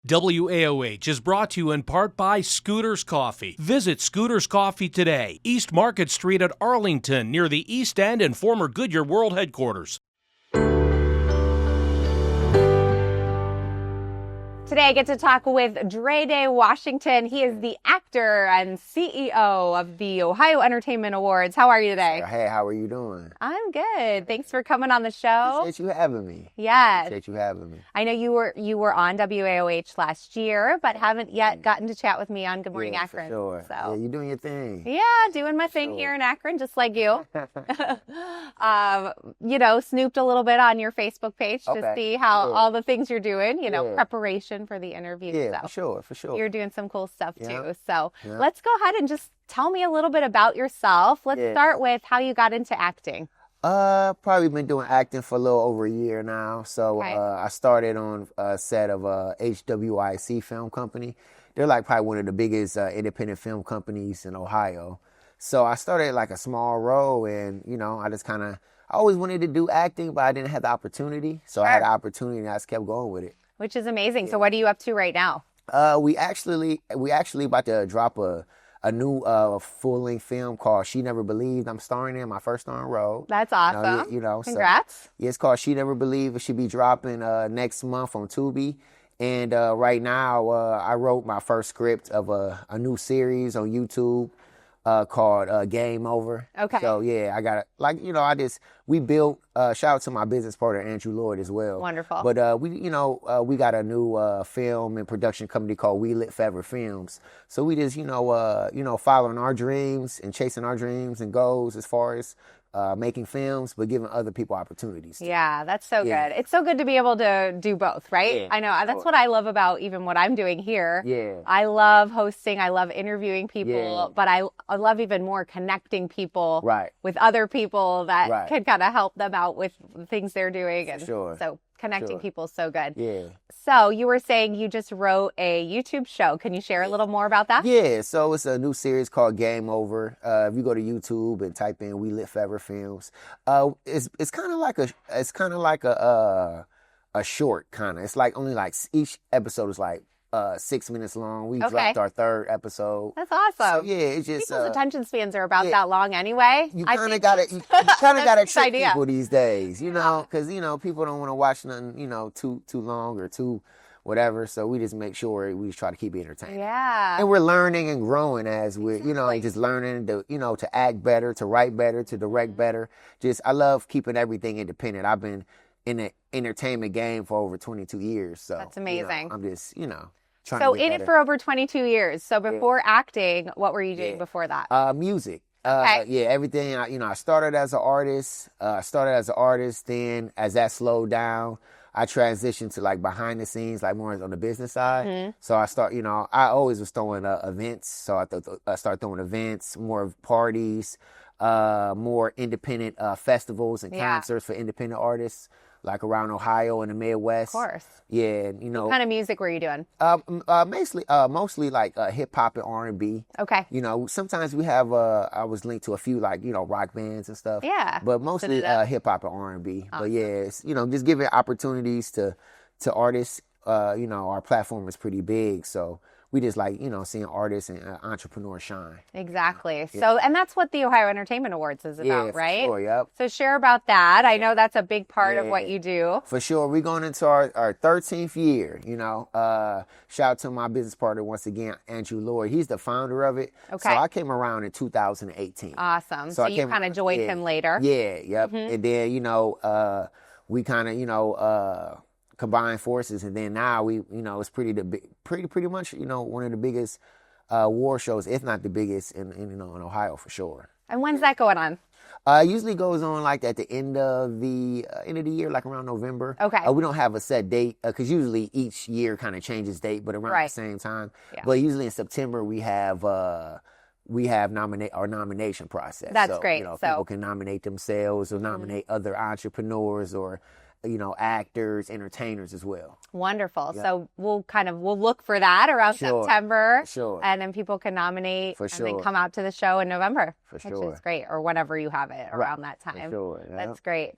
WAOH is brought to you in part by Scooters Coffee. Visit Scooters Coffee today, East Market Street at Arlington, near the East End and former Goodyear World Headquarters. Today I get to talk with DreDay Washington. He is the actor and CEO of the Ohio Entertainment Awards. How are you today? Hey, how are you doing? I'm good. Thanks for coming on the show. Appreciate you having me. Yes. Appreciate you having me. I know you were on WAOH last year, but haven't yet gotten to chat with me on Good Morning Akron. For sure. So. Yeah, you're doing your thing. Yeah, doing my thing here in Akron, just like you. Snooped a little bit on your Facebook page to see how all the things you're doing, preparation for the interview. Yeah, so for sure. You're doing some cool stuff too. So let's go ahead and just tell me a little bit about yourself. Let's start with how you got into acting. Probably been doing acting for a little over a year now. So I started on a set of HWIC Film Company. They're like probably one of the biggest independent film companies in Ohio. So I started like a small role, and I always wanted to do acting, but I didn't have the opportunity. So I had the opportunity, and I just kept going with it. Which is amazing. Yeah. So what are you up to right now? We actually about to drop a new full-length film called She Never Believed. I'm starring in my first starring role. That's awesome. Congrats. So, it's called She Never Believed. It should be dropping next month on Tubi. And right now, I wrote my first script of a new series on YouTube called Game Over. Okay. So yeah, I got we built. Shout out to my business partner Andrew Lloyd as well. Wonderful. But we got a new film and production company called We Lit Forever Films. So we just following our dreams and chasing our dreams and goals as far as making films, but giving other people opportunities. Yeah, that's so good. It's so good to be able to do both, right? Yeah, I know. That's what I love about even what I'm doing here. Yeah. I love hosting. I love interviewing people, but I love even more connecting people with other people that can kind of help them out with the things they're doing. And so connecting people is so good. Yeah. So you were saying you just wrote a YouTube show. Can you share a little more about that? Yeah. So it's a new series called Game Over. If you go to YouTube and type in We Lit Forever Films, it's kind of like a short kind of. It's like only like each episode is like 6 minutes long. We dropped our third episode. That's awesome. So yeah, it's just people's attention spans are about that long anyway. You kind of gotta trick people these days, because people don't want to watch nothing too long or too whatever. So we just make sure we just try to keep it entertaining. Yeah. And we're learning and growing as we're just learning to act better, to write better, to direct better. I love keeping everything independent. I've been in the entertainment game for over 22 years. So that's amazing. I'm just So in it for over 22 years. So before acting, what were you doing before that? Music. Okay. Everything. I started as an artist. Then as that slowed down, I transitioned to like behind the scenes, like more on the business side. Mm-hmm. So I always was throwing events. So I started throwing events, more parties, more independent festivals and concerts for independent artists. Like around Ohio and the Midwest. Of course. Yeah, What kind of music were you doing? Mostly like hip hop and R&B. Okay. Sometimes we have I was linked to a few like rock bands and stuff. Yeah. But mostly hip hop and R&B. Awesome. But yeah, it's, just giving opportunities to artists. Our platform is pretty big, so we just like, seeing artists and entrepreneurs shine. Exactly. Yeah. So, and that's what the Ohio Entertainment Awards is about, right? Sure, yep. So share about that. I know that's a big part of what you do. For sure. We're going into our 13th year, Shout out to my business partner once again, Andrew Lloyd. He's the founder of it. Okay. So I came around in 2018. Awesome. So you kind of joined him later. Yeah, yep. Mm-hmm. And then, we kind of, combined forces, and then now we, it's pretty much, one of the biggest war shows, if not the biggest in Ohio for sure. And when's that going on? Usually goes on like at the end of the year, like around November. Okay. We don't have a set date because usually each year kind of changes date, but around the same time. Yeah. But usually in September we have our nomination process. That's great. People can nominate themselves or nominate other entrepreneurs or actors, entertainers as well. Wonderful. Yep. So we'll look for that around September. Sure. And then people can nominate and then come out to the show in November. Which is great. Or whenever you have it around that time. For sure. Yep. That's great.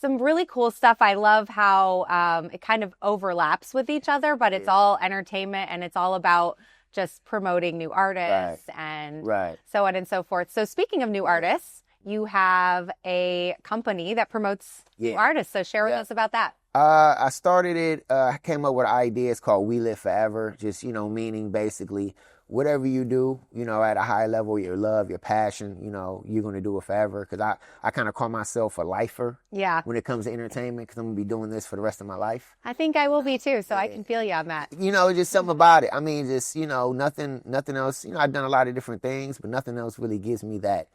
some really cool stuff. I love how it kind of overlaps with each other, but it's all entertainment and it's all about just promoting new artists and so on and so forth. So speaking of new artists, you have a company that promotes new artists. So share with us about that. I started it, I came up with an idea. It's called We Live Forever. Just, meaning basically whatever you do, at a high level, your love, your passion, you're going to do it forever. Because I kind of call myself a lifer when it comes to entertainment, because I'm going to be doing this for the rest of my life. I think I will be too, so I can feel you on that. Just something about it. I mean, just, nothing else. I've done a lot of different things, but nothing else really gives me that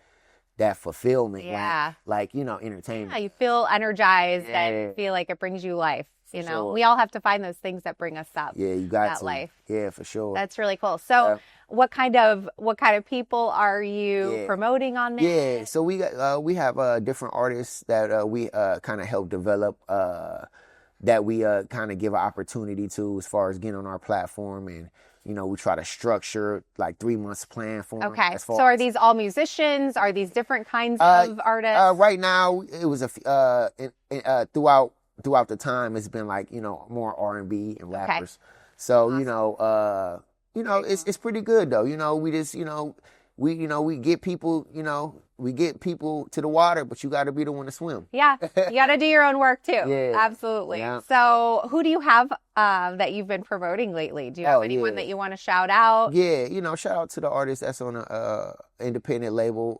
fulfillment. Like entertainment. Yeah, you feel energized and feel like it brings you life. We all have to find those things that bring us up. Yeah, you got that life. Yeah, for sure. That's really cool. So, what kind of people are you promoting on there? Yeah, so we have different artists that we kind of help develop, that we kind of give an opportunity to as far as getting on our platform, and we try to structure like 3 months plan for them. Okay, so are these all musicians? Are these different kinds of artists? Right now, it was throughout the time, it's been like, more R&B and rappers. Okay. So, it's pretty good though. We just, we get people, to the water, but you got to be the one to swim. Yeah. You got to do your own work too. Yeah. Absolutely. Yeah. So who do you have, that you've been promoting lately? Do you have anyone that you want to shout out? Yeah. Shout out to the artist that's on a independent label,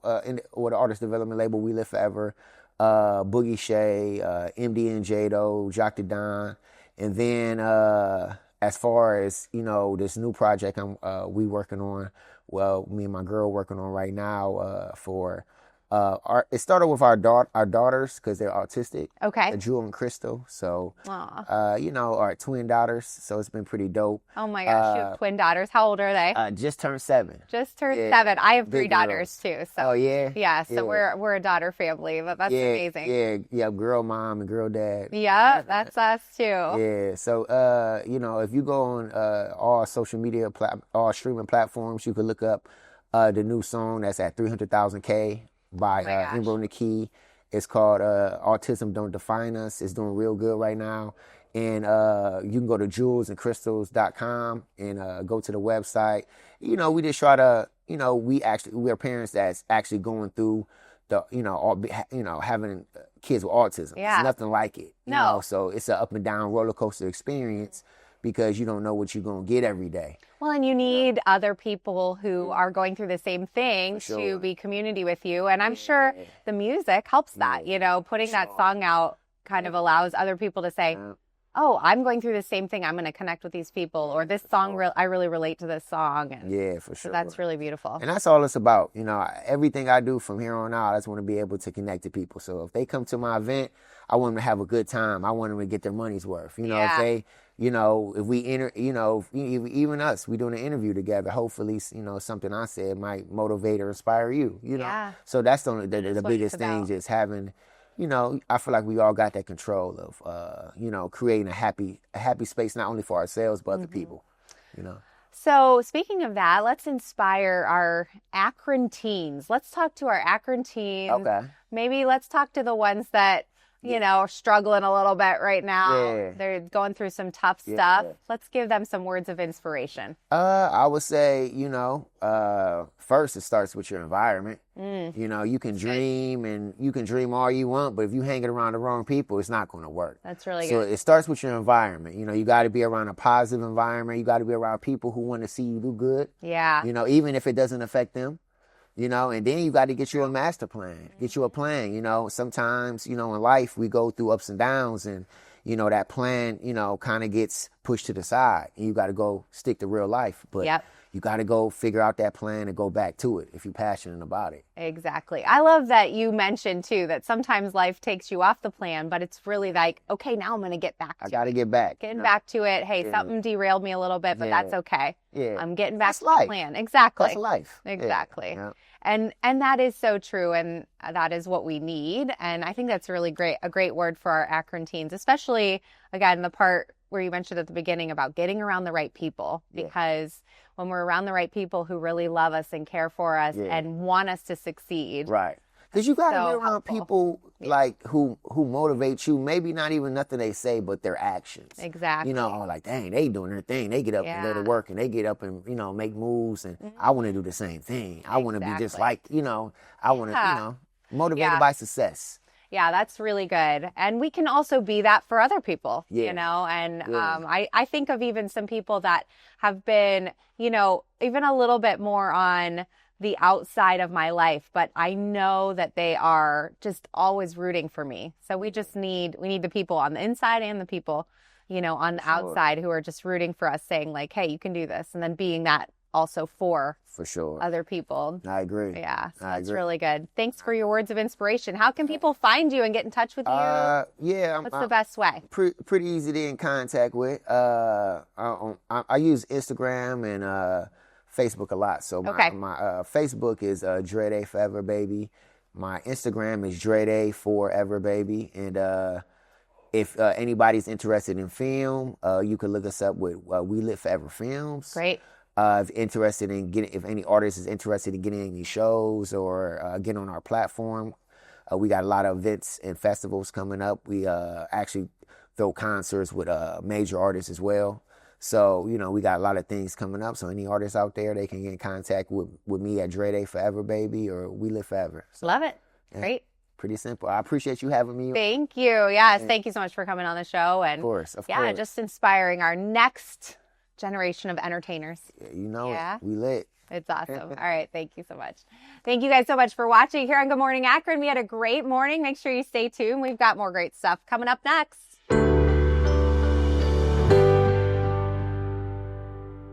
or the artist development label, We Live Forever. Boogie Shay, MD and Jado, Jock the Don. And then, as far as, this new project we working on, well, me and my girl working on right now, for, it started with our daughters, because they're autistic. Okay. Jewel and Crystal. So, our twin daughters. So it's been pretty dope. Oh my gosh, you have twin daughters. How old are they? Just turned 7. Just turned 7. I have 3 daughters too. So. Oh yeah. Yeah. So we're a daughter family, but that's amazing. Yeah. Girl mom and girl dad. Yeah, that's us too. Yeah. So if you go on all social media, all streaming platforms, you can look up the new song that's at 300,000K. By Ember Nikki. It's called Autism Don't Define Us. It's doing real good right now. And you can go to jewelsandcrystals.com and go to the website. We just try to, we're parents that's actually going through the, having kids with autism. Yeah. It's nothing like it. No. So it's an up and down roller coaster experience, because you don't know what you're going to get every day. Well, and you need other people who are going through the same thing to be community with you. And I'm sure the music helps that, putting that song out kind of allows other people to say, oh, I'm going through the same thing. I'm going to connect with these people, or this song, I really relate to this song. And yeah, for So sure. that's really beautiful. And that's all it's about. Everything I do from here on out, I just want to be able to connect to people. So if they come to my event, I want them to have a good time. I want them to get their money's worth. If they, if we even us, we doing an interview together, hopefully, something I said might motivate or inspire you, So that's the biggest thing, just having, I feel like we all got that control of, creating a happy space, not only for ourselves, but other people, So speaking of that, let's inspire our Akron teens. Let's talk to our Akron teens. Okay. Maybe let's talk to the ones that, are struggling a little bit right now. Yeah. They're going through some tough stuff. Let's give them some words of inspiration. I would say, first it starts with your environment. You can dream and you can dream all you want, but if you hanging around the wrong people, it's not going to work. That's really good. So it starts with your environment. You got to be around a positive environment. You got to be around people who want to see you do good. Yeah. Even if it doesn't affect them. And then you got to get you a master plan, get you a plan. Sometimes, in life we go through ups and downs, and, that plan, kind of gets pushed to the side, and you got to go stick to real life. But you got to go figure out that plan and go back to it if you're passionate about it. Exactly. I love that you mentioned too that sometimes life takes you off the plan, but it's really like, okay, now I'm going to get back to it. I got to get back. Getting back to it. Hey, something derailed me a little bit, but that's okay. Yeah. I'm getting back to the plan. Exactly. That's life. Exactly. Yeah. And that is so true, and that is what we need. And I think that's really a great word for our Akron teens, especially, again, the part where you mentioned at the beginning about getting around the right people, because when we're around the right people who really love us and care for us and want us to succeed. Right. Because you got to be around people like who motivate you. Maybe not even nothing they say, but their actions. Exactly. You know, like, dang, they doing their thing. They get up and go to work, and they get up and, you know, make moves. And I want to do the same thing. I want to be just like, you know, I want to, you know, motivated by success. Yeah, that's really good. And we can also be that for other people, you know, and I think of even some people that have been, you know, even a little bit more on the outside of my life, but I know that they are just always rooting for me. So we need the people on the inside and the people, you know, on the outside who are just rooting for us, saying like, hey, you can do this. And then being that also for other people. I agree. Yeah, so that's really good. Thanks for your words of inspiration. How can people find you and get in touch with you? What's the best way? Pretty easy to get in contact with. I use Instagram and Facebook a lot. So my Facebook is DreDay Forever Baby. My Instagram is DreDay Forever Baby. And if anybody's interested in film, you can look us up with We Live Forever Films. Great. If any artist is interested in getting any shows or getting on our platform, we got a lot of events and festivals coming up. We actually throw concerts with major artists as well. So, you know, we got a lot of things coming up. So any artists out there, they can get in contact with me at DreDay Forever Baby or We Live Forever. So, love it. Great. Pretty simple. I appreciate you having me. Thank you. Yes, thank you so much for coming on the show. And of course. Just inspiring our next generation of entertainers. You know it. We lit. It's awesome. All right. Thank you so much. Thank you guys so much for watching here on Good Morning Akron. We had a great morning. Make sure you stay tuned. We've got more great stuff coming up next.